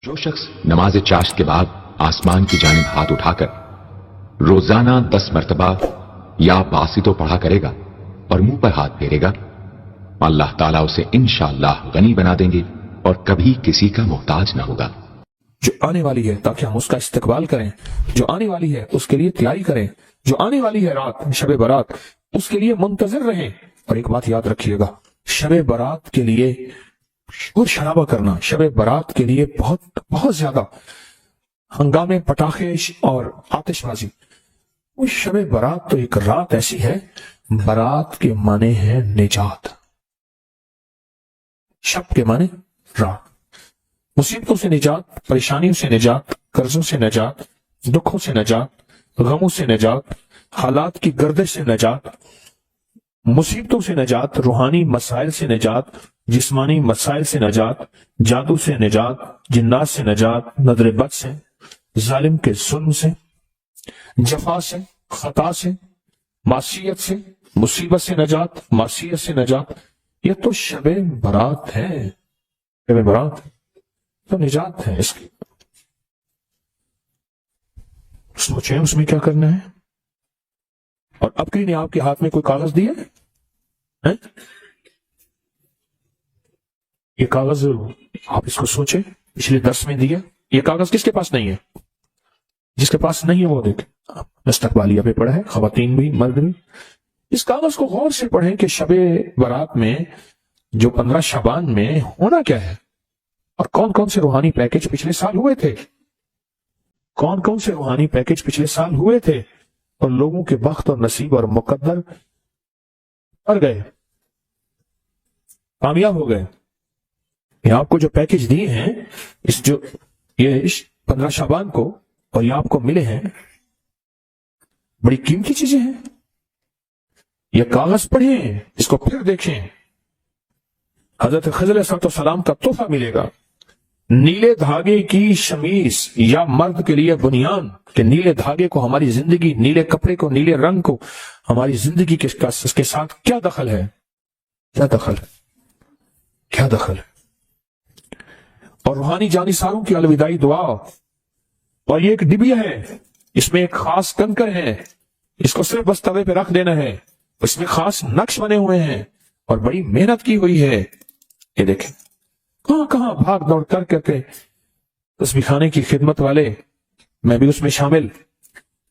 जो शख्स नमाज चाश्त के बाद आसमान की जानिब हाथ उठाकर रोजाना 10 मरतबा या बासितो पढ़ा करेगा और मुंह पर हाथ फेरेगा, अल्लाह ताला उसे इंशाअल्लाह गनी बना देंगे और कभी किसी का मोहताज ना होगा। जो आने वाली है ताकि हम उसका इस्तकबाल करें, जो आने वाली है उसके लिए तैयारी करें, जो आने वाली है रात शब बारात उसके लिए मुंतजर रहें। और एक बात याद रखिएगा, शब बारात के लिए शोर शराबा करना, शब बारात के लिए बहुत बहुत ज्यादा हंगामे, पटाखे और आतिशबाजी, वो शब बारात तो एक रात ऐसी है, बारात के माने है निजात, शब के माने रात, मुसीबतों से निजात, परेशानियों से निजात, कर्जों से निजात, दुखों से निजात, गमों से निजात, हालात की गर्दिश से निजात, मुसीबतों से निजात, रूहानी मसाइल से निजात, जिस्मानी मसाइल से निजात, जादू से निजात, जिन्नात से निजात, नजर बद से, जालिम के जुल्म से, जफा से, खता से, मासियत से, मुसीबत से निजात, मासियत से निजात। ये तो शबे बारात है, शबे बारात तो निजात है इसकी। सोचें उसमें क्या करना है। और अब कहीं ने आपके हाथ में कोई कागज दिया है? ये कागज आप इसको सोचें, पिछले 10 में दिया, ये कागज किसके पास नहीं है? जिसके पास नहीं है वो देखे, इस्तकबालिया पे पढ़ा है, खवातीन भी मर्द भी। इस कागज को गौर से पढ़ें कि शबे बारात में जो 15 शबान में होना क्या है और कौन कौन से रूहानी पैकेज पिछले साल हुए थे, कौन कौन से रूहानी पैकेज पिछले साल हुए थे और लोगों के बख्त और नसीब और मुकद्दर पर गए, कामयाब हो गए। ये आपको जो पैकेज दिए हैं ये 15 शबान को, और ये आपको मिले हैं, बड़ी कीमती चीजें हैं। ये कागज पढ़ें, इसको फिर देखें। हजरत खज़र अलैहिस्सलाम का तोहफा मिलेगा, नीले धागे की शमीज या मर्द के लिए बुनियान, के नीले धागे को हमारी जिंदगी, नीले कपड़े को, नीले रंग को हमारी जिंदगी के साथ क्या दखल है, क्या दखल है, क्या दखल है। और रूहानी जानिसारों की अलविदाई दुआ, और ये एक डिबिया है, इसमें एक खास कंकर है, इसको सिर्फ बस तवे पे रख देना है, इसमें खास नक्श बने हुए हैं और बड़ी मेहनत की हुई है। ये देखें कहां कहां भाग दौड़ कर करके तस्बीह खाने की खिदमत वाले, मैं भी उसमें शामिल,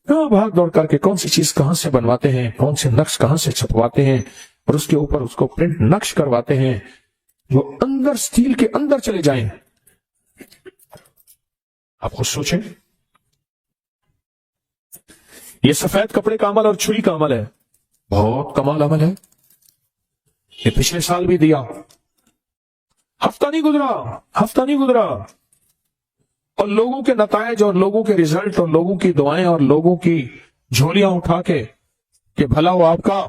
कहां भाग दौड़ करके कौन सी चीज कहां से बनवाते हैं, कौन से नक्श कहां से छपवाते हैं और उसके ऊपर उसको प्रिंट नक्श करवाते हैं जो अंदर स्टील के अंदर चले जाएं। आप खुद सोचें, ये सफेद कपड़े का अमल और छुरी का अमल है, बहुत कमाल अमल है। ये पिछले साल भी दिया, हफ्ता नहीं गुजरा और लोगों के नतायज और लोगों के रिजल्ट और लोगों की दुआएं और लोगों की झोलियां उठा के कि भला हो आपका,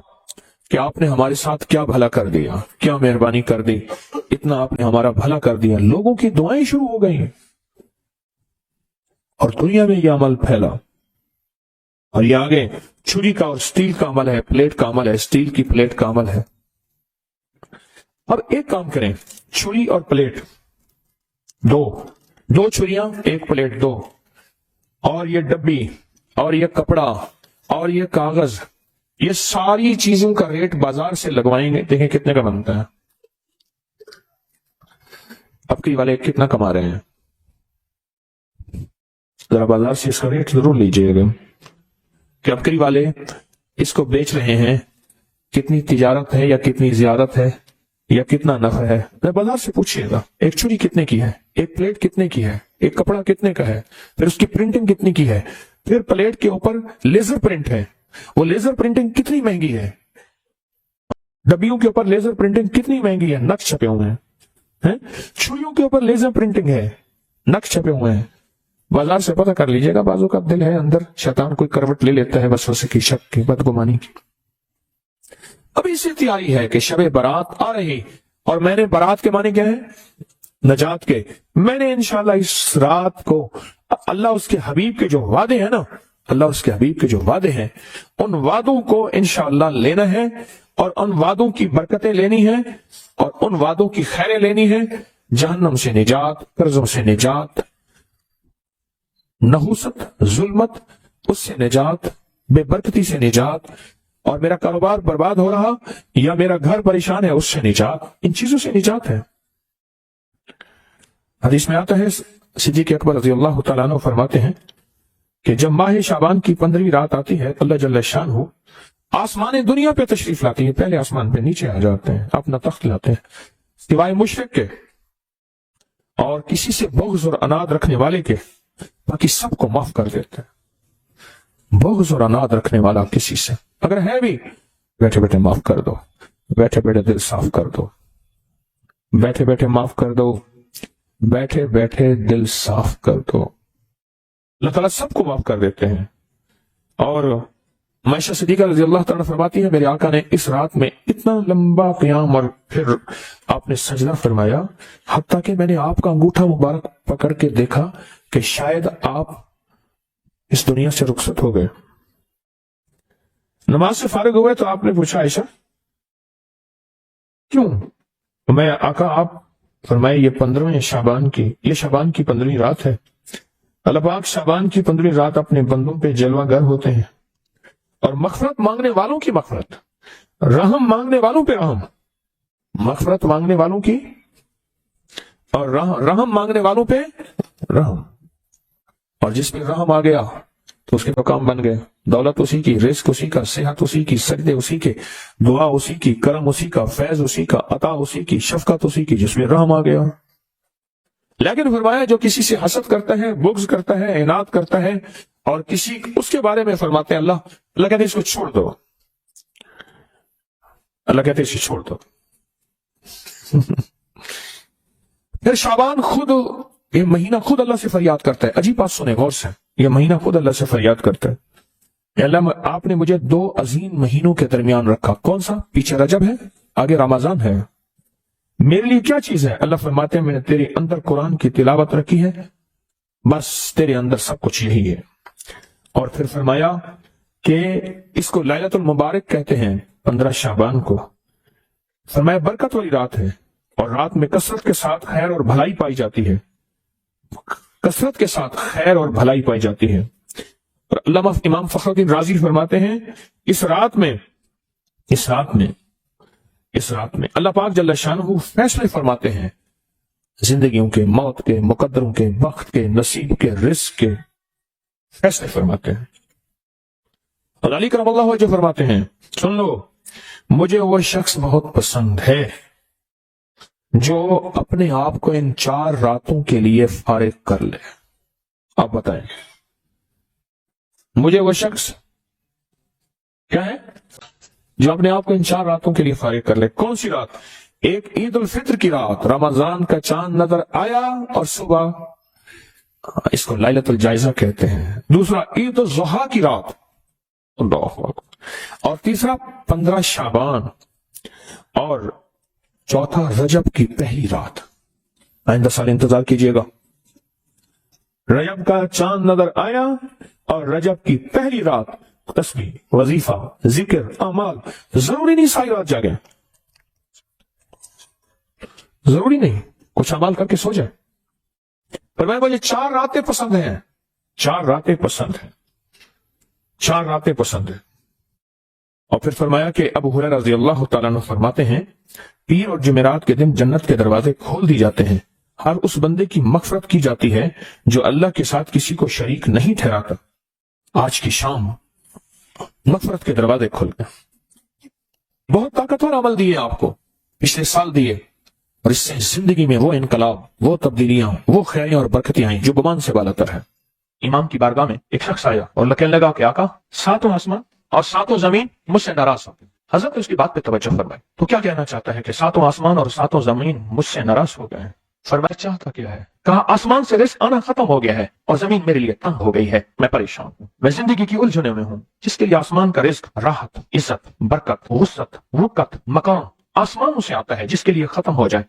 कि आपने हमारे साथ क्या भला कर दिया, क्या मेहरबानी कर दी, इतना आपने हमारा भला कर दिया। लोगों की दुआएं शुरू हो गई और दुनिया में यह अमल फैला। और ये आगे छुरी का और स्टील का अमल है, प्लेट का अमल है, स्टील की प्लेट का अमल है। अब एक काम करें, छुरी और प्लेट, दो छुरियां, एक प्लेट, दो, और ये डब्बी और ये कपड़ा और ये कागज, ये सारी चीजों का रेट बाजार से लगवाएंगे, देखें कितने का बनता है। अब की वाले कितना कमा रहे हैं, जरा बाजार से इसका रेट जरूर लीजिएगा कि अब की वाले इसको बेच रहे हैं, कितनी तिजारत है या कितनी ज्यादत है या कितना नफा है। मैं बाजार से पूछिएगा, एक छुरी कितने की है, एक प्लेट कितने की है, एक कपड़ा कितने का है, फिर उसकी प्रिंटिंग कितनी की है, फिर प्लेट के ऊपर लेजर प्रिंट है, वो लेजर प्रिंटिंग कितनी महंगी है, डब्बियों के ऊपर लेजर प्रिंटिंग कितनी महंगी है, नक्श छपे हुए हैं, छुरियों के ऊपर लेजर प्रिंटिंग है, नक्श छपे हुए हैं। बाजार से पता कर लीजिएगा, बाजू का दिल है अंदर शैतान कोई करवट ले लेता है वसवसे की, शक की, बदगुमानी की। अभी इसी तैयारी है कि शबे बारात आ रही, और मैंने बारात के माने क्या है, नजात के। मैंने इंशाल्लाह इस रात को अल्लाह उसके हबीब के जो वादे हैं ना, अल्लाह उसके हबीब के जो वादे हैं, उन वादों को इंशाल्लाह लेना है और उन वादों की बरकतें लेनी है और उन वादों की खैरें लेनी है। जहन्नम से निजात, कर्जों से निजात, नहूसत, जुल्मत, उससे निजात, बेबरकती से निजात, और मेरा कारोबार बर्बाद हो रहा या मेरा घर परेशान है उससे निजात, इन चीजों से निजात है। हदीस में आता है, सिद्दीक़ अकबर रज़ी अल्लाह तआला अन्हु फरमाते हैं कि जब माह शाबान की 15वीं रात आती है, अल्लाह जल्ल शानहू आसमान दुनिया पे तशरीफ लाती है, पहले आसमान पे नीचे आ जाते हैं, अपना तख्त लाते हैं, सिवाय मुशरिक के और किसी से बुग़्ज़ और अनाद रखने वाले के, बाकी सबको माफ कर देते हैं। बुग़्ज़ और अनाद रखने वाला किसी से अगर है भी, बैठे बैठे माफ कर दो, बैठे बैठे दिल साफ कर दो, बैठे बैठे माफ कर दो, बैठे बैठे दिल साफ कर दो। अल्लाह ताला सबको माफ कर देते हैं। और आयशा सिद्दीक़ा रज़ी अल्लाह तआला फरमाती है, मेरे आका ने इस रात में इतना लंबा क़याम और फिर आपने सजदा फरमाया, हत्ता कि मैंने आपका अंगूठा मुबारक पकड़ के देखा कि शायद आप इस दुनिया से रुखसत हो गए। नमाज से फारिग हुए तो आपने पूछा, आयशा क्यों? तो मैं आका, आप फरमाए ये 15वें शाबान की, ये शाबान की 15वीं रात है। अल्लाह पाक शाबान की 15वीं रात अपने बंदों पे जलवागर होते हैं और मग़फ़िरत मांगने वालों की मग़फ़िरत, रहम मांगने वालों पे रहम, मग़फ़िरत मांगने वालों की और रहम मांगने वालों पे रहम। और जिस पे रहम आ गया तो उसके तो काम बन गए, दौलत उसी की, रिज़्क़ उसी का, सेहत उसी की, सजदे उसी के, दुआ उसी की, करम उसी का, फैज उसी का, अता उसी की, शफकत उसी की, जिसमें रहम आ गया। लेकिन फरमाया जो किसी से हसद करता है, बुग़्ज़ करता है, इनाद करता है और किसी उसके बारे में फरमाते हैं, अल्लाह कहते इसको छोड़ दो, अल्लाह कहते इसे छोड़ दो। फिर शाबान खुद, ये महीना खुद अल्लाह से फरियाद करता है। अजीब बात सुने गौर से, ये महीना खुद अल्लाह से फरियाद करता है, अल्लाह आपने मुझे 2 अजीम महीनों के दरमियान रखा, कौन सा? पीछे रजब है, आगे रमजान है, मेरे लिए क्या चीज है? अल्लाह फरमाते हैं मैंने तेरे अंदर कुरान की तिलावत रखी है, बस तेरे अंदर सब कुछ यही है। और फिर फरमाया कि इसको लैलतुल मुबारक कहते हैं, 15 शाबान को। फरमाया बरकत वाली रात है और रात में कसरत के साथ खैर और भलाई पाई जाती है, कसरत के साथ खैर और भलाई पाई जाती है। और अल्लामा इमाम फखरुद्दीन राजी फरमाते हैं, इस रात में अल्लाह पाक जल्ल शानहू फैसले फरमाते हैं, जिंदगियों के, मौत के, मुकद्दरों के, वक्त के, नसीब के, रिज़्क़ के फैसले फरमाते हैं। और अली करमल्लाहु वजह फरमाते हैं, सुन लो, मुझे वो शख्स बहुत पसंद है जो अपने आप को इन 4 रातों के लिए फारिग कर ले। आप बताएं, मुझे वो शख्स क्या है जो अपने आप को इन 4 रातों के लिए फारिग कर ले। कौन सी रात? एक ईद उल फित्र की रात, रमजान का चांद नजर आया और सुबह, इसको लैलतुल जायजा कहते हैं। दूसरा ईद उल ज़ुहा की रात, अल्लाहु अकबर। और तीसरा 15 शाबान, और चौथा रजब की पहली रात। आइंदा साल इंतजार कीजिएगा, रजब का चांद नजर आया और रजब की पहली रात, तस्बीह, वजीफा, जिक्र, अमाल। जरूरी नहीं सारी रात जागे, जरूरी नहीं, कुछ अमाल करके सो जाए, पर मैं मुझे 4 रातें पसंद हैं, 4 रातें पसंद हैं, 4 रातें पसंद है। और फिर फरमाया कि अबू हुरैरा रज़ी अल्लाह तआला अन्हु फरमाते हैं, पीर और जुमेरात के दिन जन्नत के दरवाजे खोल दी जाते हैं, हर उस बंदे की मग़फ़िरत की जाती है जो अल्लाह के साथ किसी को शरीक नहीं ठहराता। आज की शाम मग़फ़िरत के दरवाजे खुल गए। बहुत ताकतवर अमल दिए आपको, पिछले साल दिए, और इससे जिंदगी में वो इनकलाब, वो तब्दीलियां, वो खैरियां और बरकतें आई जो गुमान से बालातर है। इमाम की बारगाह में एक शख्स आया और कहने लगा कि आका, 7 आसमान और 7 जमीन मुझसे नाराज हो गए। हजरत ने उसकी बात पे तवज्जो फरमाई, तो क्या कहना चाहता है कि 7 आसमान और 7 जमीन मुझसे नाराज हो गए हैं? फरमाया चाहता क्या है? कहा आसमान से रिज़्क़ आना खत्म हो गया है और जमीन मेरे लिए तंग हो गई है, मैं परेशान हूँ, मैं जिंदगी की उलझनों में हूँ। जिसके लिए आसमान का रिज़्क़, राहत, इज्जत, बरकत, वुसअत, वक़्त, मकाम आसमान से आता है, जिसके लिए खत्म हो जाए,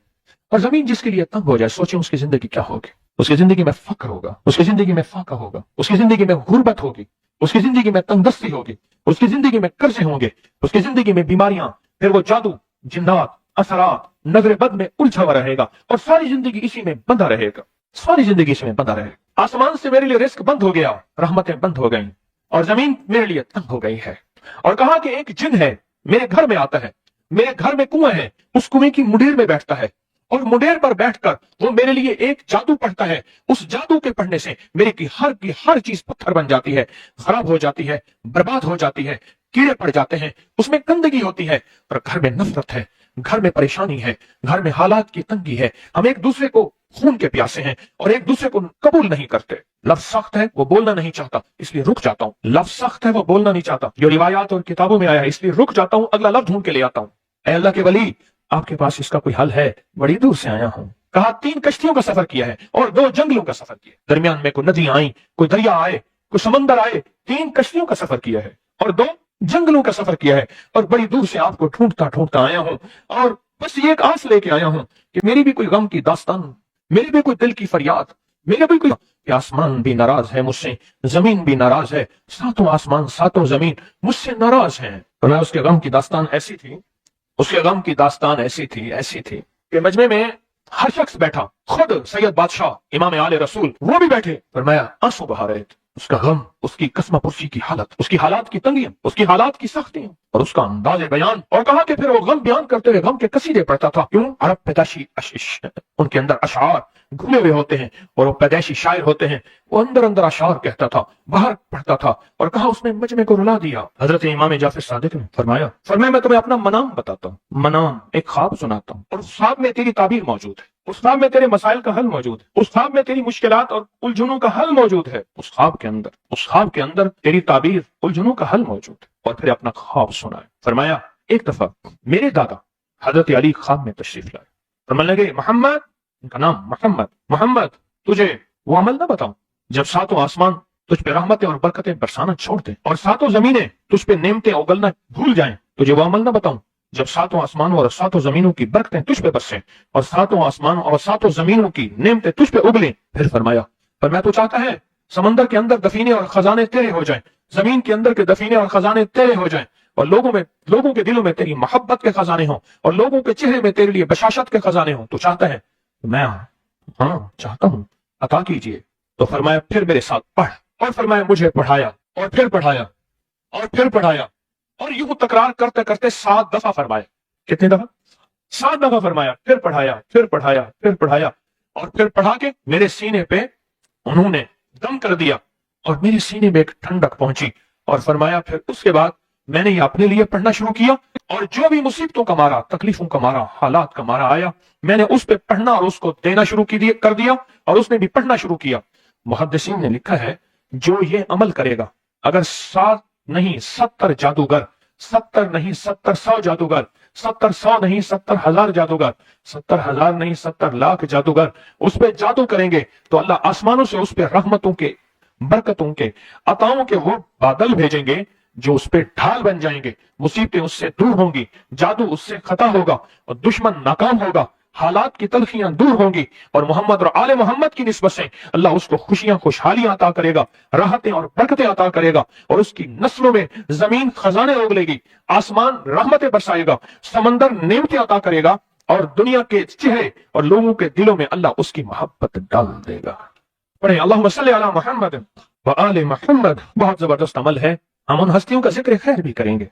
और जमीन जिसके लिए तंग हो जाए, सोचें उसकी जिंदगी क्या होगी। उसकी जिंदगी में फक्र होगा, उसकी जिंदगी में फाका होगा, उसकी जिंदगी में गुर्बत होगी, उसकी जिंदगी में तंगदस्ती होगी, उसकी जिंदगी में कर्जे होंगे, उसकी जिंदगी में बीमारियां, फिर वो जादू, जिन्नात, असरात, नजर बद में उलझा हुआ रहेगा और सारी जिंदगी इसी में बंधा रहेगा। सारी जिंदगी इसमें बंधा रहे। आसमान से मेरे लिए रिस्क बंद हो गया, रहमतें बंद हो गई और जमीन मेरे लिए तंग हो गई है। और कहा कि एक जिन है मेरे घर में आता है, मेरे घर में कुआं है, उस कुएं की मुडेर में बैठता है और मुडेर पर बैठकर वो मेरे लिए एक जादू पढ़ता है। उस जादू के पढ़ने से मेरी की हर चीज पत्थर बन जाती है, खराब हो जाती है, बर्बाद हो जाती है, कीड़े पड़ जाते हैं, उसमें गंदगी होती है और घर में नफरत है, घर में परेशानी है, घर में हालात की तंगी है। हम एक दूसरे को खून के प्यासे हैं और एक दूसरे को कबूल नहीं करते। लफ्ज सख्त है, वो बोलना नहीं चाहता, इसलिए रुक जाता हूँ। लफ्ज सख्त है, वो बोलना नहीं चाहता, जो रिवायात और किताबों में आया है, इसलिए रुक जाता हूँ, अगला लफ्ज ढूंढ के ले आता हूँ। ऐ अल्लाह के वली, आपके पास इसका कोई हल है? बड़ी दूर से आया हूँ। कहा 3 कश्तियों का सफर किया है और 2 जंगलों का सफर किया, दरमियान में कोई नदी आई, कोई दरिया आए, कोई समंदर आए। 3 कश्तियों का सफर किया है और 2 जंगलों का सफर किया है और बड़ी दूर से आपको ढूंढता ढूंढता आया हूँ और बस ये एक आस लेके आया हूँ कि मेरी भी कोई गम की दास्तान, मेरी भी कोई दिल की फरियाद, मेरे भी कोई। आसमान भी नाराज है मुझसे, जमीन भी नाराज है, 7 आसमान 7 जमीन मुझसे नाराज हैं। तो मैं उसके गम की दास्तान ऐसी थी, उसके गम की दास्तान ऐसी थी कि मजमे में हर शख्स बैठा, खुद सैयद बादशाह इमाम आले रसूल वो भी बैठे, फरमाया आंसू बहा रहे थे। उसका गम, उसकी कस्मा पुरसी की हालत, उसकी हालात की तंगियां, उसकी हालात की सख्तियां और उसका अंदाज बयान। और कहा कि फिर वो गम बयान करते हुए गम के कसीदे पढ़ता था। क्यों? अरब पैदाशी अशिश, उनके अंदर अशार घुले हुए होते हैं और वो पैदाइशी शायर होते हैं। वो अंदर अंदर अशार कहता था, बाहर पढ़ता था। और कहा उसने मजमे को रुला दिया। हजरत इमाम जाफर सादिक ने फरमाया मैं तुम्हें अपना मनाम बताता हूँ, मनाम एक ख्वाब सुनाता हूँ और उस ख्वाब में तेरी ताबीर मौजूद है, उस ख्वाब में तेरे मसाइल का हल मौजूद है, उस ख्वाब में तेरी मुश्किलात और उलझनों का हल मौजूद है। उस ख्वाब के अंदर तेरी ताबीर, उलझनों का हल मौजूद है। और फिर अपना ख्वाब सुनाया। फरमाया एक दफा मेरे दादा हजरत अली ख्वाब में तशरीफ लाए। फरमाने लगे मोहम्मद, उनका नाम मोहम्मद, तुझे वो अमल ना बताऊं जब 7 आसमान तुझ पे रहमतें और बरकतें बरसाना छोड़ दें और 7 जमीनें तुझ पे नेमतें उगलना भूल जाएं? तुझे वो अमल ना बताऊं जब 7 आसमानों और 7 जमीनों की बरकतें तुझ पे बरसें और 7 आसमानों और 7 जमीनों की नेमतें तुझ पे उगलें? फिर फरमाया तो चाहता है समंदर के अंदर दफीने और खजाने तेरे हो जाएं, जमीन के अंदर के दफीने और खजाने तेरे हो जाएं और लोगों के दिलों में तेरी मोहब्बत के खजाने हों और लोगों के चेहरे में तेरे लिए बशाशत के खजाने हों। तो चाहता है? मैं हाँ चाहता हूं, अता कीजिए। तो फरमाया फिर मेरे साथ पढ़। और फरमाया मुझे पढ़ाया और फिर पढ़ाया और फिर पढ़ाया और यूं तकरार करते करते 7 दफा फरमाया। कितनी दफा? 7 दफा फरमाया। फिर पढ़ाया, फिर पढ़ाया, फिर पढ़ाया और फिर पढ़ा के मेरे सीने पे उन्होंने दम कर दिया और मेरे सीने में एक ठंडक पहुंची। और फरमाया फिर उसके बाद मैंने ये अपने लिए पढ़ना शुरू किया और जो भी मुसीबतों का मारा, तकलीफों का मारा, हालात का मारा आया, मैंने उस पे पढ़ना और उसको देना शुरू कर दिया और उसने भी पढ़ना शुरू किया। मुहद्दिसीन ने लिखा है जो ये अमल करेगा, अगर 7 नहीं 70 जादूगर, 70 नहीं 70 जादूगर, 70 नहीं 70,000 जादूगर, 70,000 नहीं 70 लाख जादूगर उस पे जादू करेंगे तो अल्लाह आसमानों से उस पे रहमतों के, बरकतों के, अताओं के वो बादल भेजेंगे जो उस पे ढाल बन जाएंगे। मुसीबतें उससे दूर होंगी, जादू उससे खता होगा और दुश्मन नाकाम होगा, हालात की तलखियां दूर होंगी और मोहम्मद और आले मोहम्मद की निस्बत से अल्लाह उसको खुशियां, खुशहालियां अता करेगा, राहतें और बरकतें अता करेगा और उसकी नस्लों में जमीन खजाने उगलेगी, आसमान रहमतें बरसाएगा, समंदर नेमतें अता करेगा और दुनिया के चेहरे और लोगों के दिलों में अल्लाह उसकी मोहब्बत डाल देगा। पढ़े अल्लाहुम्मा सल्ली अला मुहम्मद व आले मुहम्मद। बहुत जबरदस्त अमल है। हम उन हस्तियों का जिक्र खैर भी करेंगे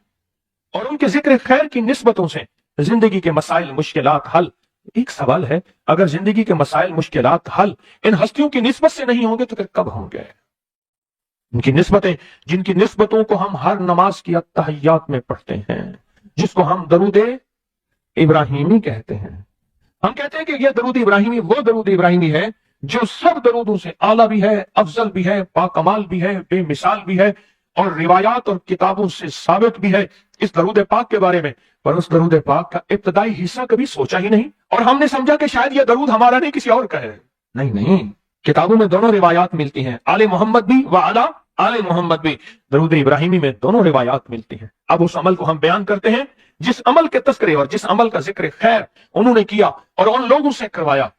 और उनके जिक्र खैर की निस्बतों से जिंदगी के मसाइल, मुश्किलात हल। एक सवाल है, अगर जिंदगी के मसाइल, मुश्किलात हल इन हस्तियों की निस्बत से नहीं होंगे तो फिर कब होंगे? उनकी निस्बतें, जिनकी निस्बतों को हम हर नमाज की अत्तहियात में पढ़ते हैं, जिसको हम दरूदे इब्राहिमी कहते हैं। हम कहते हैं कि यह दरूद इब्राहिमी वो दरूद इब्राहिमी है जो सब दरूदों से आला भी है, अफजल भी है, पाकमाल भी है, बेमिसाल भी है और रिवायात और किताबों से साबित भी है इस दरूद पाक के बारे में। पर उस दरूद पाक का इब्तदाई हिस्सा कभी सोचा ही नहीं और हमने समझा कि शायद यह दरूद हमारा नहीं, किसी और का है। नहीं, किताबों में दोनों रिवायात मिलती हैं, आले मोहम्मद भी व आला आले मोहम्मद भी। दरूद इब्राहिमी में दोनों रिवायात मिलती हैं। अब उस अमल को हम बयान करते हैं जिस अमल के तस्करे और जिस अमल का जिक्र खैर उन्होंने किया और उन लोगों से करवाया,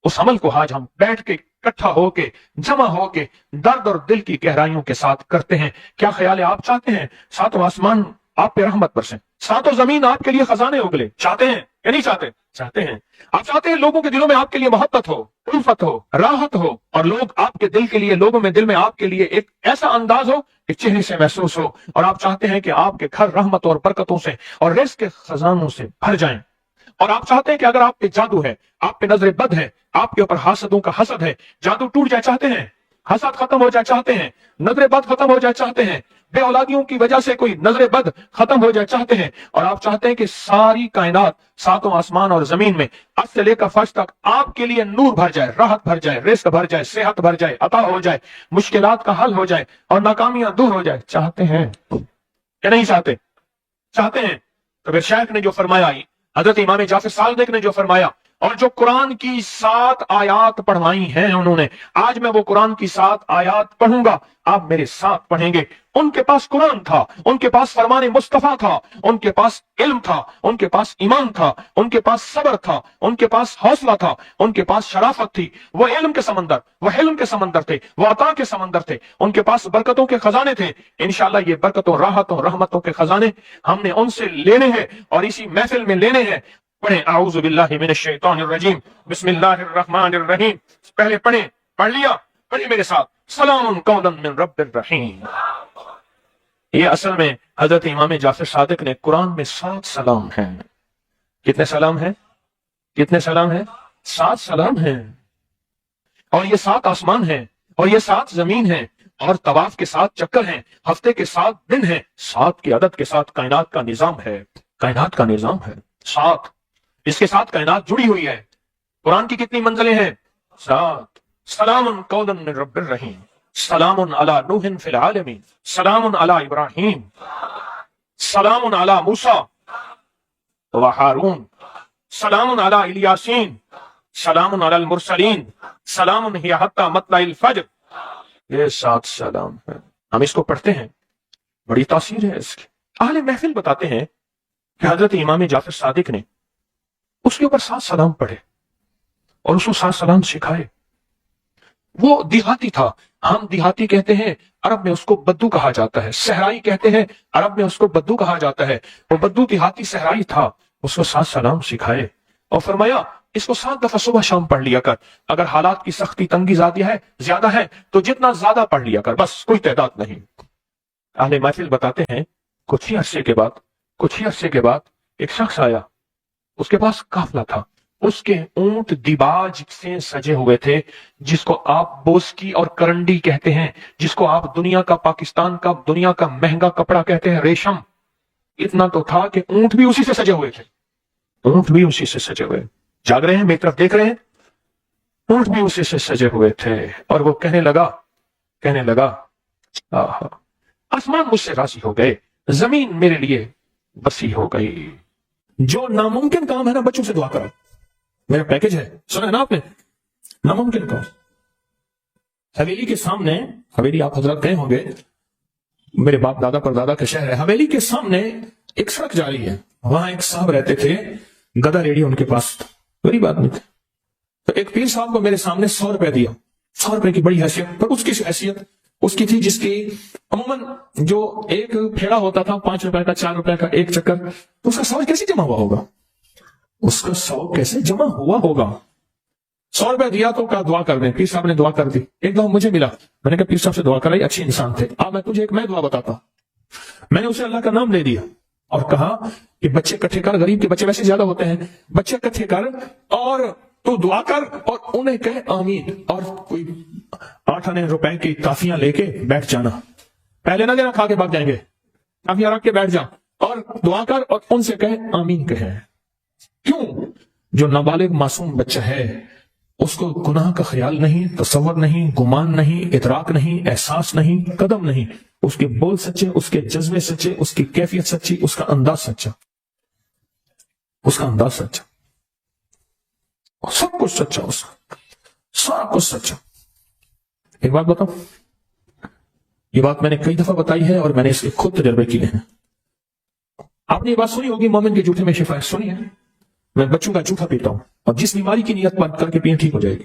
उस अमल को आज हम बैठ के इकट्ठा होके, जमा होके, दर्द और दिल की गहराइयों के साथ करते हैं। क्या ख्याल है? आप चाहते हैं 7 आसमान آپ پہ رحمت برسے، ساتوں زمین آپ کے لیے خزانے اگلے. چاہتے ہیں یا نہیں چاہتے؟ چاہتے ہیں. آپ چاہتے ہیں لوگوں کے دلوں میں آپ کے لیے محبت ہو، الفت ہو، راحت ہو، اور لوگ آپ کے دل کے لیے، لوگوں میں دل میں آپ کے لیے ایک ایسا انداز ہو کہ چہرے سے محسوس ہو. اور آپ چاہتے ہیں کہ آپ کے گھر رحمتوں اور برکتوں سے اور رزق کے خزانوں سے بھر جائیں. اور آپ چاہتے ہیں کہ اگر آپ پہ جادو ہے، آپ پہ نظر بد ہے، آپ کے اوپر حاسدوں کا حسد ہے، جادو ٹوٹ جائے چاہتے ہیں، حسد ختم ہو جائے چاہتے ہیں، نظر بد ختم ہو جائے چاہتے ہیں، بے اولادیوں کی وجہ سے کوئی نظر بد ختم ہو جائے چاہتے ہیں، اور آپ چاہتے ہیں کہ ساری کائنات، ساتوں آسمان اور زمین میں از سے لے کر فرش تک آپ کے لیے نور بھر جائے، راحت بھر جائے، رزق بھر جائے، صحت بھر جائے، عطا ہو جائے، مشکلات کا حل ہو جائے اور ناکامیاں دور ہو جائے، چاہتے ہیں یا نہیں چاہتے؟ چاہتے ہیں. تو پھر شیخ نے جو فرمایا، حضرت امام جعفر صادق نے جو فرمایا، اور جو قرآن کی 7 آیات پڑھوائی ہیں انہوں نے، آج میں وہ قرآن کی 7 آیات پڑھوں گا، آپ میرے ساتھ پڑھیں گے. ان کے پاس قرآن تھا، ان کے پاس فرمان مصطفیٰ تھا، ان کے پاس علم تھا، ان کے پاس ایمان تھا، ان کے پاس صبر تھا، ان کے پاس حوصلہ تھا، ان کے پاس شرافت تھی. وہ علم کے سمندر، وہ حلم کے سمندر تھے، وہ عطا کے سمندر تھے، ان کے پاس برکتوں کے خزانے تھے. انشاءاللہ یہ برکتوں، راحتوں، رحمتوں کے خزانے ہم نے ان سے لینے ہیں اور اسی محفل میں لینے ہیں. پڑھیں اعوذ باللہ من الشیطان الرجیم بسم اللہ الرحمن الرحیم. پہلے پڑھیں، پڑھ لیا؟ پڑھیں میرے ساتھ. سلام قولا من رب الرحیم. یہ اصل میں حضرت امام جعفر صادق نے قرآن میں 7 سلام ہیں. کتنے سلام ہیں؟ کتنے سلام ہیں؟ 7 سلام ہیں. اور یہ 7 آسمان ہیں، اور یہ 7 زمین ہیں، اور طواف کے 7 چکر ہیں، ہفتے کے 7 دن ہیں، 7 کی عدد کے ساتھ کائنات کا نظام ہے. کائنات کا نظام ہے 7، اس کے ساتھ کائنات جڑی ہوئی ہے. قرآن کی کتنی منزلیں ہیں؟ 7. سلام قولا من رب الرحیم. سلام علی نوح فی العالمین. سلام علی ابراہیم. سلام علی موسیٰ و ہارون. سلام علی الیاسین. سلام علی المرسلین. سلام ہی حتی مطلع الفجر. یہ 7 سلام ہیں. ہم اس کو پڑھتے ہیں، بڑی تاثیر ہے اس کی. اہل محفل بتاتے ہیں کہ حضرت امام جعفر صادق نے اس کے اوپر 7 سلام پڑھے اور اس کو 7 سلام سکھائے. وہ دیہاتی تھا، ہم دیہاتی کہتے ہیں، عرب میں اس کو بدو کہا جاتا ہے. صحرائی کہتے ہیں، عرب میں اس کو بدو کہا جاتا ہے. وہ بدو دیہاتی صحرائی تھا. اس کو 7 سلام سکھائے اور فرمایا اس کو 7 دفعہ صبح شام پڑھ لیا کر. اگر حالات کی سختی تنگی زیادہ ہے تو جتنا زیادہ پڑھ لیا کر، بس کوئی تعداد نہیں. اہل محفل بتاتے ہیں کچھ ہی عرصے کے بعد ایک شخص آیا. اس کے پاس قافلہ تھا، اس کے اونٹ دیباج سے سجے ہوئے تھے، جس کو آپ بوسکی اور کرنڈی کہتے ہیں، جس کو آپ دنیا کا، پاکستان کا دنیا کا مہنگا کپڑا کہتے ہیں، ریشم. اتنا تو تھا کہ اونٹ بھی اسی سے سجے ہوئے تھے. اونٹ بھی اسی سے سجے ہوئے. جاگ رہے ہیں؟ میری طرف دیکھ رہے ہیں؟ اونٹ بھی اسی سے سجے ہوئے تھے. اور وہ کہنے لگا آسمان مجھ سے راضی ہو گئے، زمین میرے لیے وسیع ہو گئی. جو ناممکن کام ہے نا، بچوں سے دعا کرو. میرا پیکج ہے، سنا ہے نا آپ نے؟ ناممکن کام. حویلی کے سامنے، حویلی آپ حضرات گئے ہوں گے، میرے باپ دادا پر دادا کا شہر ہے. حویلی کے سامنے ایک سڑک جا رہی ہے. وہاں ایک صاحب رہتے تھے، گدا ریڈی ان کے پاس، غریب آدمی تھے. تو ایک پیر صاحب کو میرے سامنے 100 روپے دیا. 100 روپے کی بڑی حیثیت، پر اس کی حیثیت اس کی تھی جس کی عموماً جو ایک پھیڑا ہوتا تھا 5 روپے کا، 4 روپے کا ایک چکر، تو اس کا 100 کیسے جمع ہوا ہوگا؟ اس کا 100 کیسے جمع ہوا ہوگا؟ 100 روپے دیا تو کہا دعا کر دیں. پیر صاحب نے دعا کر دی. ایک دفعہ مجھے ملا، میں نے کہا پیر صاحب سے دعا کرائی، اچھی انسان تھے. میں تجھے ایک دعا بتاتا ہوں. میں نے اسے اللہ کا نام لے دیا اور کہا کہ بچے اکٹھے کر، غریب کے بچے ویسے زیادہ ہوتے ہیں، بچے اکٹھے کر اور تو دعا کر اور انہیں کہے آمین. اور کوئی 8 آنے روپے کی کافیاں لے کے بیٹھ جانا. پہلے نہ دینا، کھا کے بھاگ جائیں گے. کافیاں رکھ کے بیٹھ جا اور دعا کر اور ان سے کہے آمین کہے. کیوں؟ جو نابالغ معصوم بچہ ہے اس کو گناہ کا خیال نہیں، تصور نہیں، گمان نہیں، ادراک نہیں، احساس نہیں، قدم نہیں. اس کے بول سچے، اس کے جذبے سچے، اس کی کیفیت سچی، اس کا انداز سچا، اس کا انداز سچا، سب کچھ سچا، اس کا سب کچھ سچا. ایک بات بتاؤں، یہ بات میں نے کئی دفعہ بتائی ہے اور میں نے اس کے خود تجربے کیے ہیں. آپ نے یہ بات سنی ہوگی، مومن کے جھوٹے میں شفا ہے. سنی ہے؟ میں بچوں کا جھوٹا پیتا ہوں اور جس بیماری کی نیت بند کر کے پیے ٹھیک ہو جائے گی.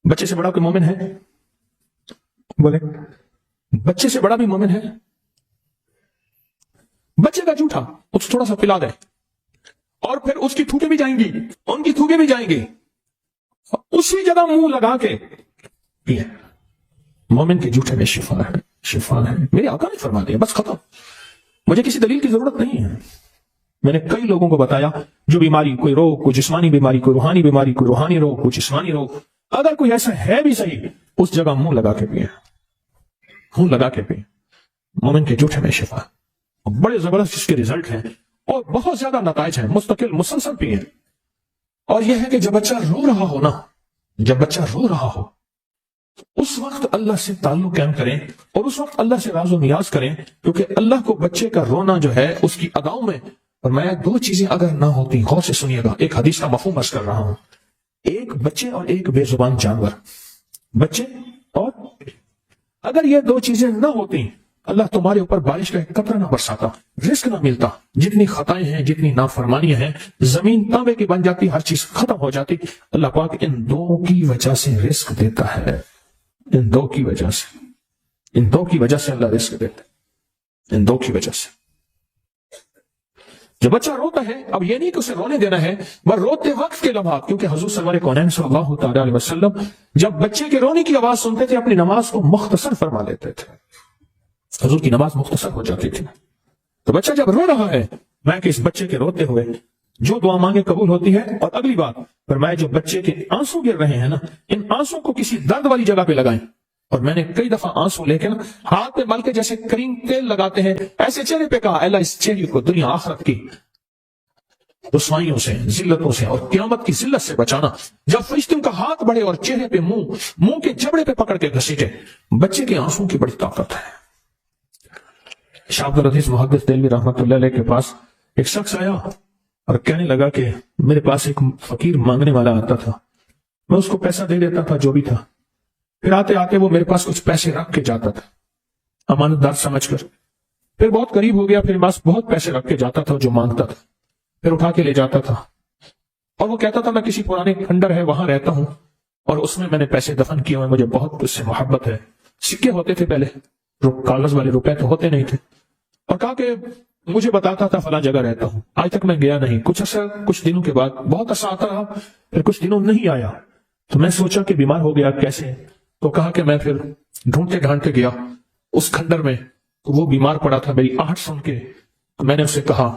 بچے سے بڑا کوئی مومن ہے؟ بولے. بچے سے بڑا بھی مومن ہے؟ बच्चे का जूठा उसको थोड़ा सा पिला दे और फिर उसकी थूकें भी जाएंगी, उनकी थूकें भी जाएंगी, उसी जगह मुंह लगा के पिए। मोमिन के जूठे में शिफा है, शिफा है। मेरे आका ने फरमा दिया, बस खत्म। मुझे किसी दलील की जरूरत नहीं है। मैंने कई लोगों को बताया जो बीमारी, कोई रोग, कोई जिस्मानी बीमारी, कोई रूहानी बीमारी, कोई रूहानी रोग, कोई जिस्मानी रोग, अगर कोई ऐसा है भी सही, उस जगह मुंह लगा के पिए, मुंह लगा के पिए। मोमिन के जूठे में शिफा, बड़े जबरदस्त इसके रिजल्ट हैं और बहुत ज्यादा नताइज हैं। मुस्तकिल मुसलसल पिए। और यह है कि जब बच्चा रो रहा हो ना, जब बच्चा रो रहा हो उस वक्त अल्लाह से ताल्लुक कायम करें और उस वक्त अल्लाह से राज़ो नियाज करें, क्योंकि अल्लाह को बच्चे का रोना जो है उसकी अदाओं में, और मैं दो चीजें अगर ना होती, गौर से सुनिएगा, एक हदीस का मफहूम अर्ज कर रहा हूं, एक बच्चे और एक बेजुबान जानवर, बच्चे और, अगर ये दो चीजें ना होती, अल्लाह तुम्हारे ऊपर बारिश का एक कतरा ना बरसाता, रिस्क ना मिलता, जितनी खताएं हैं, जितनी नाफरमानियां हैं, जमीन तांबे की बन जाती, हर चीज खत्म हो जाती। अल्लाह पाक इन दो की वजह से रिस्क देता है, इन दो की वजह से, इन दो की वजह से अल्लाह रिस्क देता है, इन दो की वजह से। जब बच्चा रोता है, अब ये नहीं कि उसे रोने देना है, पर रोते वक्त के लम्हात, क्योंकि हुजूर सरवर कौनैन सल्लल्लाहु तआला अलैहि वसल्लम जब बच्चे के रोने की आवाज सुनते थे, अपनी नमाज को मुख्तसर फरमा लेते थे। हुजूर की नमाज मुख्तसर हो जाती थी। तो बच्चा जब रो रहा है, मैं कि इस बच्चे के रोते हुए जो दुआ मांगे कबूल होती है। और अगली बात, फरमाया जो बच्चे के आंसू गिर रहे हैं ना, इन आंसू को किसी दर्द वाली जगह पे लगाएं। और मैंने कई दफा आंसू लेके ना हाथ पे मल के जैसे करीम तेल लगाते हैं, ऐसे चेहरे पे कहा, अल्लाह इस चेहरे को दुनिया आखिरत की रुसवाइयों से, जिल्लतों से और क़यामत की जिल्लत से बचाना। जब फरिश्तों का हाथ बढ़े और चेहरे पे मुंह के जबड़े पे पकड़ के घसीटे, बच्चे के आंसू की बड़ी ताकत है। शाह अब्दुल अजीज मुहद्दिस देलवी रहमतुल्लाह अलैह के पास एक शख्स आया और कहने लगा कि मेरे पास एक फकीर मांगने वाला आता था, मैं उसको पैसा दे देता था जो भी था, फिर आते आते वो मेरे पास कुछ पैसे रख के जाता था अमानतदार समझकर, फिर बहुत करीब हो गया, फिर पास बहुत पैसे रख के जाता था जो मांगता था, फिर उठा के ले जाता था और वो कहता था मैं किसी पुराने खंडर है वहां रहता हूं और उसमें मैंने पैसे दफन किए हुए, मुझे बहुत उससे मोहब्बत है। सिक्के होते थे पहले, कागज वाले रुपए तो होते नहीं थे, और कहा कि मुझे बताता था फला जगह रहता हूं। आज तक मैं गया नहीं। कुछ दिनों के बाद बहुत अरसा आता रहा, फिर कुछ दिनों नहीं आया, तो मैं सोचा कि बीमार हो गया कैसे, तो कहा कि मैं फिर ढूंढते ढांढते गया उस खंडर में, तो वो बीमार पड़ा था। मेरी आहट सुन के तो मैंने उससे कहा,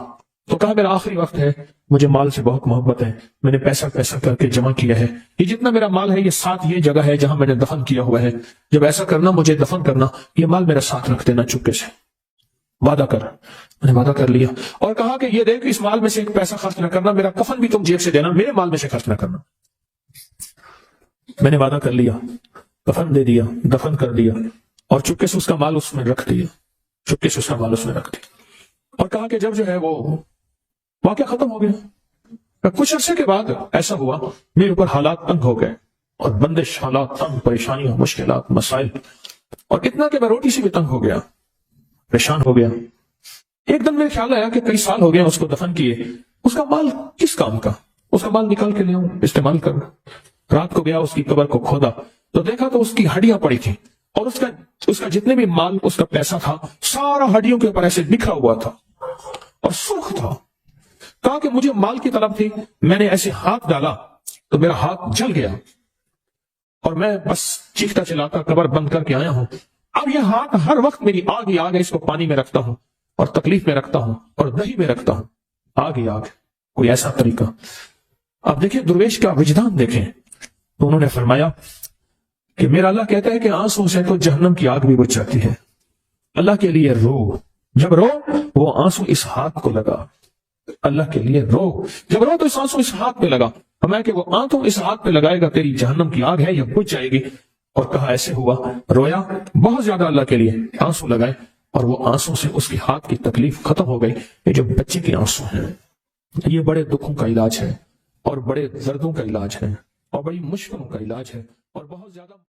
तो कहा मेरा आखिरी वक्त है, मुझे माल से बहुत मोहब्बत है, मैंने पैसा करके जमा किया है, ये जितना मेरा माल है ये साथ ये जगह है जहां मैंने दफन किया हुआ है, जब ऐसा करना मुझे दफन करना, ये माल मेरा साथ रख देना चुपके से, वादा कर। मैंने वादा कर लिया और कहा कि ये देख इस माल में से एक पैसा खर्च न करना, मेरा कफन भी तुम जेब से देना, मेरे माल में से खर्च न करना। मैंने वादा कर लिया, कफन दे दिया, दफन कर दिया और चुपके से उसका माल उसमें रख दिया, चुपके से उसका माल उसमें रख दिया। और कहा कि जब जो है वो वाकया खत्म हो गया। कुछ अरसे के बाद ऐसा हुआ मेरे ऊपर हालात तंग हो गए और बंदिश हालात, तंग, परेशानियां, मुश्किलात, मसाइल, और इतना कि मैं रोटी से भी तंग हो गया, परेशान हो गया। एक दिन मेरे ख्याल आया कि कई साल हो गए उसको दफन किए, उसका माल किस काम का, उसका माल निकाल के ले आऊं, इस्तेमाल करूं। रात को गया, उसकी कब्र को खोदा तो देखा तो उसकी हड्डियां पड़ी थी और उसका जितने भी माल, उसका पैसा था, सारा हड्डियों के ऊपर ऐसे बिखरा हुआ था और सुर्ख था। कहा कि मुझे माल की तलब थी, मैंने ऐसे हाथ डाला तो मेरा हाथ जल गया और मैं बस चीखता चिल्लाता कब्र बंद करके आया हूं। अब यह हाथ हर वक्त मेरी आग ही आग है, इसको पानी में रखता हूं और तकलीफ में रखता हूं और दही में रखता हूं, आग ही आग। कोई ऐसा तरीका। अब देखिए दुर्वेश का विजदान देखें। तो उन्होंने फरमाया कि मेरा अल्लाह कहता है कि आंसू से तो जहन्नम की आग भी बुझ जाती है। अल्लाह के लिए रो, जब रो वो आंसू इस हाथ को लगा, अल्लाह के लिए रो, जब रो तो इस आंसू इस हाथ पे लगा। हमें कि वो आंसू इस हाथ पे लगाएगा, तेरी जहन्नम की आग है यह बुझ जाएगी। और कहा ऐसे हुआ, रोया बहुत ज्यादा अल्लाह के लिए, आंसू लगाए और वो आंसू से उसके हाथ की तकलीफ खत्म हो गई। ये जो बच्चे के आंसू हैं ये बड़े दुखों का इलाज है और बड़े दर्दों का इलाज है और बड़ी मुश्किलों का इलाज है और बहुत ज्यादा